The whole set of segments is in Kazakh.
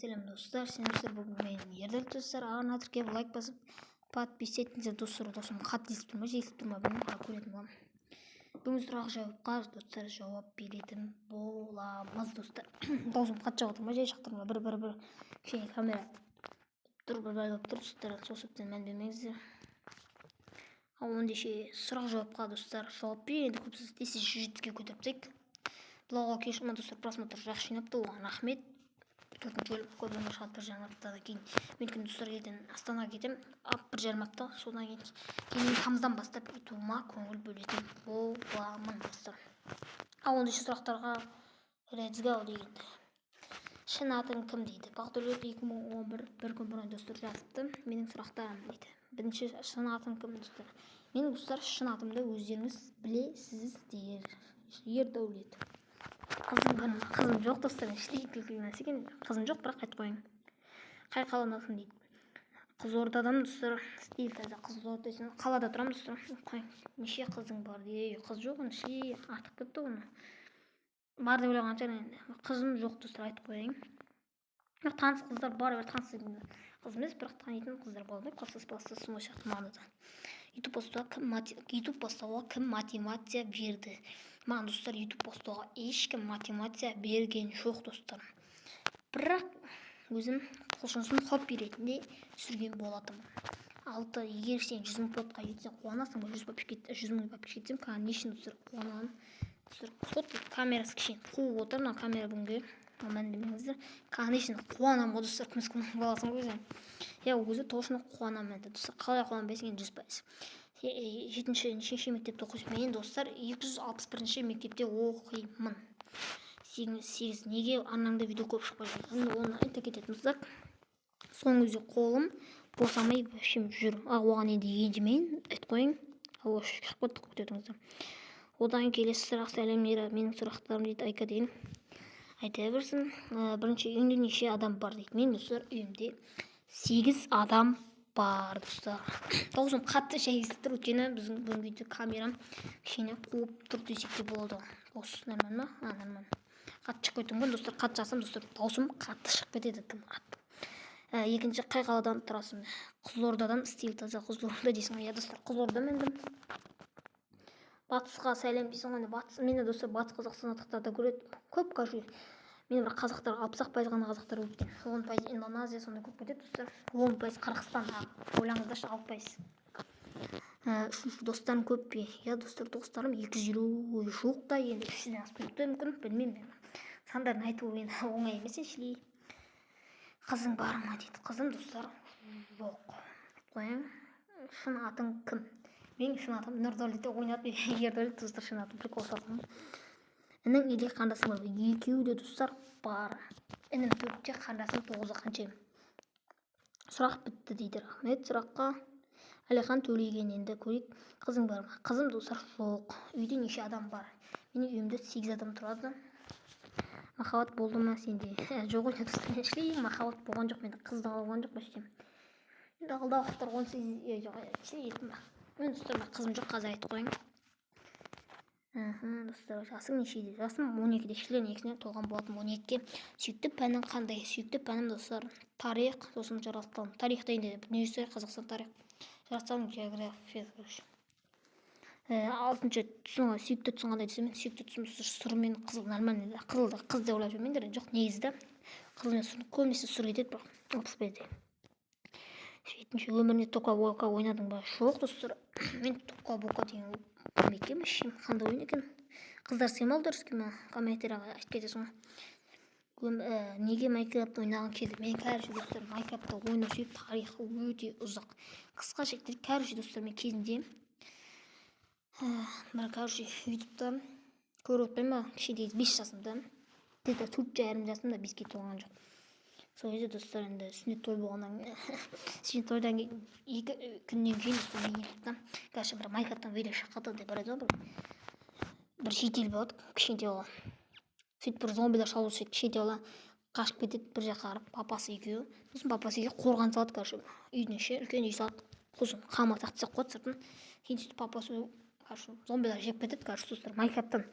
Selam dostlar, sizler bugün meni yerden dostlar. Ağırına Türkiye like basıp подписывайтесь etinize dostlar. Dostum kat izlep durma, jelip durma, benim kalkületim var. Bugün сұрақ жауапқа достар жауап беретін боламыз достар. Даусым қатты жауаптырма, жай шақтырма, бір кішкене камера тұр, бір байлап тұр достар. Сол себептен мән бермеңіздер. Ал ендеше сұрақ жауапқа достар жауап бер. Енді көп сөз десе 107-ге көтеріп Блогға кешірім достар, просмотр жақсы жинапты, оған рахмет. Төртінші бөлім көбіне шығады, бір жарым аптадан кейін мен достар елден Астанаға кетем, бір жарым апта, содан кейін тамыздан бастап ютубыма көңіл бөлетін боламын достар. Ал ендеше сұрақтарға let's go дегенді. Шын атың кім дейді? Бақдәулет 2011 бір күн бұрын достар жазыпты. Менің сұрақтарым дейді. Бірінші, шын атың кім достар? Менің достар шын атымды өздеріңіз білесіздер. Ердәулет. Қызым жоқ достар, қызым жоқ, бірақ айтып қойың. Қай қаладасың дейді. Қызылордадан достар, стиль таза Қызылорда, қалада тұрам достар. Неше қызың бар дейді. Қыз жоқ, артық кетті оны. Бар деп ойлағанша енді. Қызым жоқ достар, айтып қойың. Таныс қыздар бар, таныс қыз емес, бірақ танитын қыздар болады. Класстас сол сияқты мағынада. YouTube постауға кім мотивация берді? Маған достар, YouTube постауға ешкім мотивация берген жоқ достар. Бірақ өзім құлшынысын хобби ретінде сүрген болатынмын. Егер сен 100 000 подқа жетсең қуанасың, 100 000 подписчик жетсем, конечно достар, қуанамын. Достар, камерасы кішкене қуып отыр, мына камера бүгінге. Мән демеңіздер. Конечно қуанамын ғой достар, кіміз баласың ғой өзі. Өзі точно қуанамын енді достар. Қалай қуанбайсың енді 100%. 7-ші мектепте оқимын. Мен достар 261-ші мектепте оқимын. 8 неге арнамда видео көп шықпай жатыр? Оны айта кететін достар. Соңғы кезде қолым босамай вообще жүр. Оған енді енжімейін, айтып қойың. Шықпай көтердіңіздер. Одан келесі сұрақ сәлемдері. Менің сұрақтарым дейді Айка дейін. Айта берсін. Бірінші, үйіңде неше адам бар дейді. Мен достар үйімде 8 адам бар достар. Даусым қатты шәйгізіп тұр, өйткені біздің бүгінгі камерам кішкене қуып тұр десек те болады. Осы нормально ма? Нормально. Қатты шығып кетім ғой достар, қатты жасам достар. Даусым қатты шығып кетеді кім қатты. Екінші, қай қаладан тұрасың? Қызылордадан, стиль таза Қызылорда дейсің ғой. Достар, Қызылорда мендім. Батысқа сәлем дейсің ғой. Батыс, мені достар Батыс Қазақстандықтарда көреді. Көп кажу. Мен бір қазақтар 60% ғана қазақтар өткен. 10% Индонезия сонда көп кетеді достар. 10% Қырғызстан, ойлаңыздаршы 6%. Үшінші, достарым көп пе? Достар, достарым 250 жоқ та, енді 300-ден асып кетті мүмкін, білмеймін. Сандарын айту енді оңай емес ешілей. Қызың бар ма дейді. Қызым достар жоқ. Қойың, шын атың кім? Мен шын атым Нұрдәулетте ойнады. Ердәулет достар, шын атым прикол салдым. Інің или қандасың бар? Екеуі де достар бар. Інім 4-те, қандасым 9-ы қаншайым. Сұрақ бітті дейді. Рахмет сұраққа. Әлихан Төлеген енді көрейік. Қызың бар ма? Қызым достар жоқ. Үйде неше адам бар? Менің үйімде 8 адам тұрады. Махаббат болды ма сенде? Жоқ ой достар, ешкім махаббат болған жоқ, менде қыз да болған жоқ бәшкем. Енді алдағы уақыттар 18 жоқ. Мен достар, қызым жоқ, қазір айтып қойың. Достар, жасың нешеде? Жасым 12-де, шілденің 2-сіне толған болатын 12-ке. Сүйікті пәнің қандай? Сүйікті пәнім достар тарих, сосын жаратылым. Тарихта енді дүниежүзі Қазақстан тарих, жаратылым география. 6-шы түсің, сүйікті түсің қандай десем, сүйікті түсім сұр мен қызыл нормально. Қызылды қыз деп ойлап жүрмеңдер, жоқ негізді. Қызыл мен сұр, көбінесе сұр кетеді, бірақ 35-де. 7-ші, өмірінде тока-бока ойнадың ба? Жоқ достар, мен тока-бока деген білмекем, қандай ойын екен. Қыздар сыймал дұрыске ма? Комментарияға айтып кетесің ғой. Неге Майнкрафт ойнаған келді? Мен кәріші достар, Майнкрафтта ойнау сүйіп, тарихы өте ұзақ. Қысқа шектер кәріші достар, мен кезінде бір кәріші ютубта көріп өтпейм ба? Кішкене 5 жасымда, где-то 4,5 жасымда 5-ке толған жоқ. Сол кезде достар, енді сүннет той болғаннан сүннет тойдан 2 күннен кейін достар, мен ютубта кәріші бір Майнкрафттан видео шақырды деп барады ғой. Бір шетел болады, кішкентай бала. Сөйтіп бір зомбилар шабуыл жасайды, кішкентай бала қашып кетеді, бір жаққа қарап, папасы екеуі. Сосын папасы екеуі қорған салады кәріші. Үйдің іші, үлкен үй салады. Сосын қамыр тақтаса қойды сыртын. Кейін сөйтіп папасы кәріші зомбилар жеп кетеді кәріші достар, Майнкрафттан.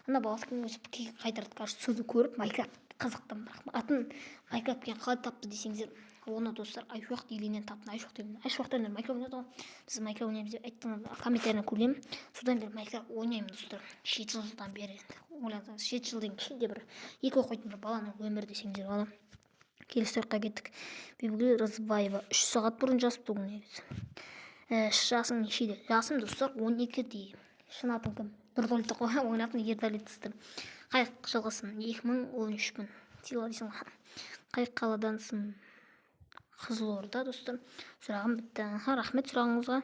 Ана баласы өсіп қайтарды кәріші, суды көріп Майнкрафт қызықтым. Бірақ атын Майнкрафткен қалай тапты десеңіздер, оны достар Айшуақ делінен таптым. Айшуақтан бері Майнкрафт ойнадым. Біз Майнкрафт ойнаймыз деп айттыңыз, комментарийне көремін. Содан бері Майнкрафт ойнаймын достар. 7 жылдан бері. Ойлаңыз, 7 жылдан кейін де бір екі оқитын бір баланың өмірі десеңіздер болады. Келесі сұраққа кеттік. Бибігүл Разыбаева 3 сағат бұрын жазыпты бұл негізі. Жасың нешеде? Жасым достар 12-де. Шын атың кім? Нұрдәулет ойнатын Ердәулет достар. Қай жылғысың? 2013-пін. Дейсің. Қай қаладансың? Қызылорда достар. Сұрағым бітті. Рахмет сұрағыңызға.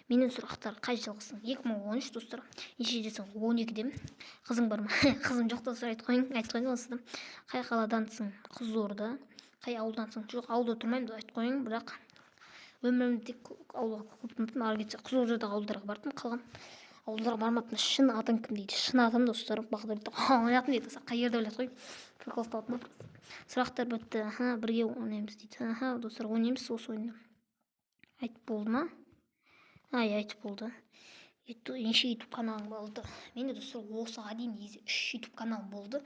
Менің сұрақтар қай жылғысың? 2013 достар. Нешедесің? 12-дем. Қызың бар ма? Қызым жоқ достар, айтып қойың осыдан. Қай қаладансың? Қызылорда. Қай ауылдансың? Жоқ, ауылда тұрмаймын деп айтып қойың, бірақ өмірімде тек ауылға көп тұрмаппын. Ары кетсе Қызылордадағы ауылдарға бардым, қалған ауылдарға бармаппын. Шын атың кім дейді? Шын атым достар Бағдәулет ойнатын дейді. Қай Ердәулет қой? Прикол ұсталатын ба? Сұрақтар бітті. Бірге ойнаймыз дейді. Достар, ойнаймыз осы ойынды. Айтып болды ма? Айтып болды. Неше YouTube каналым болды? Менде достар осыға дейін 3 YouTube каналым болды.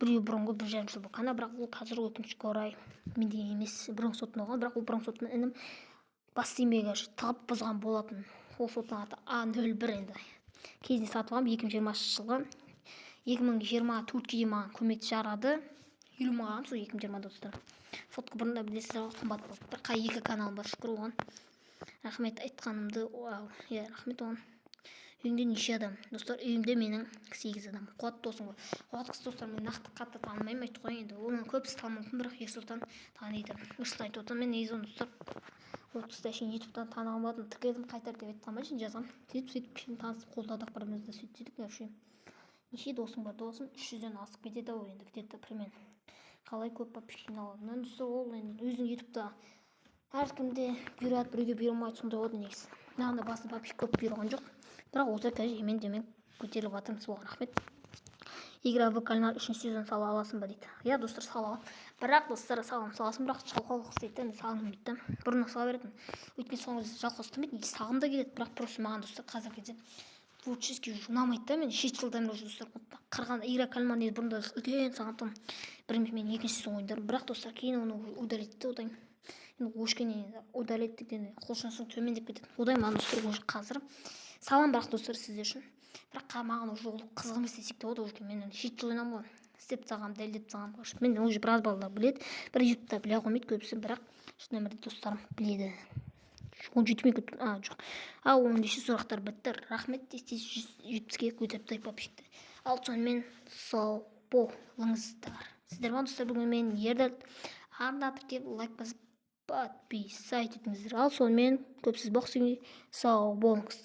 Біреу бұрынғы 1,5 жыл бұл канал, бірақ ол қазір өкінішке орай менде емес, бұрын сотын алған, бірақ ол бұрын сотын інім басты еңбегі тығып бұзған болатын. Ол сотының аты А01 енді. Кезінде сатып алғам 2020 жылғы. 2024-ге маған көмек жарады. 50 маған сол 2020 достар. Сотқа бұрында білесіздер қымбат болды. Бір қай екі каналым бар, шүкір оған. Рахмет айтқанымды. Рахмет оған. Үйімде неше адам? Достар, үйімде менің 8 адам. Қуат досым ғой. Қуат қыз достар, мен нақты қатты танымаймын, айтып қояйын енді. Оның көбісі танымайтын, бірақ Ерсұлтан таниды. Ерсұлтан айтып отыр, мен негізі оны достар 30-та шейін ютубтан таныған болатын. Тіркедім қайтар деп айтқан ба, жин жазғам. Сөйтіп кішкене танысып қолдадық бірімізді, сөйтсек. Неше досым бар? Досым 300-ден асып кетеді ау енді, где-то примерно. Қалай көп подписчик алады? Ол енді өзінің ютубта әркімде бұйырады, біреуге бұйыра алмайды, сондай болды негізі. Маған да басында подписчик көп бұйырған жоқ. Бірақ осы қазір емен көтеріліп жатырмыз, оған рахмет. Игра в кальмар 3 сезон сала аласың ба дейді. Достар, сала алам. Бірақ достар, саласың, бірақ жалқаулық істейді, сағыным бітті. Бұрын сала беретін. Өйткені соңғы жалқау істемейді, сағым да келеді, бірақ просто маған достар қазір кезде творческий ұнамайды да. Мен 7 жылдан бері достар қырған игра кальмар дейді, бұрында үлкен сағынтым. Мен екінші сезон ойнадым, бірақ достар кейін оны удалитті одан. Енді өшкеннен удалиттіктен құлшынысың төмендеп кетеді. Одан маған достар уже қазір салам, бірақ достар сіздер үшін. Бірақ маған уже қызық емес десек те болады, уже мен 7 жыл ойнамын ғой. Істеп тағам, дәлдеп тағам. Мен уже біраз балалар біледі. Бір ютубта біле қоймайды көбісі, бірақ шын өмірде достарым біледі. 17 минут, жоқ. 10-ші сұрақтар бітті. Рахмет, тез 70-ге көтеріп подписчикті. Ал сонымен сау болыңыздар. Сіздер ма достар, бүгін мен Ердәулет арна тіркеп лайк басып подписать етіңіздер. Ал сонымен көпсіз бақсы сау болыңыздар.